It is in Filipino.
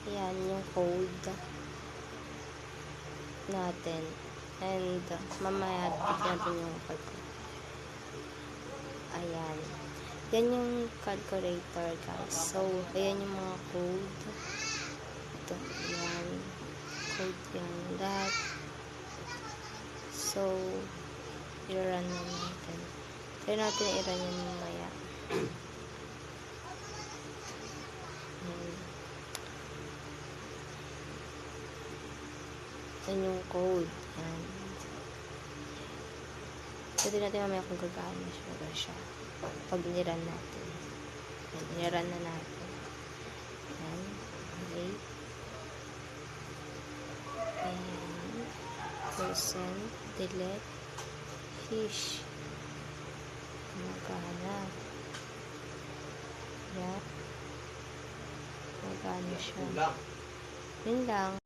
Ayan yung code natin. And mamaya tignan natin yung calculator. Ayan. Yan yung calculator, guys. So, ayan yung mga code. Ito, ayan. Code yan. Lahat. So, i-run na natin. Try natin i-run yan mamaya. Yan yung code. Yan. So, tingnan natin mamaya kung gagana siya. Pag niran natin. Yan, niran na natin. Yan. Okay. Ayan. Percent. Delete. Fish. Magana. Yan. Magana siya. Yun lang.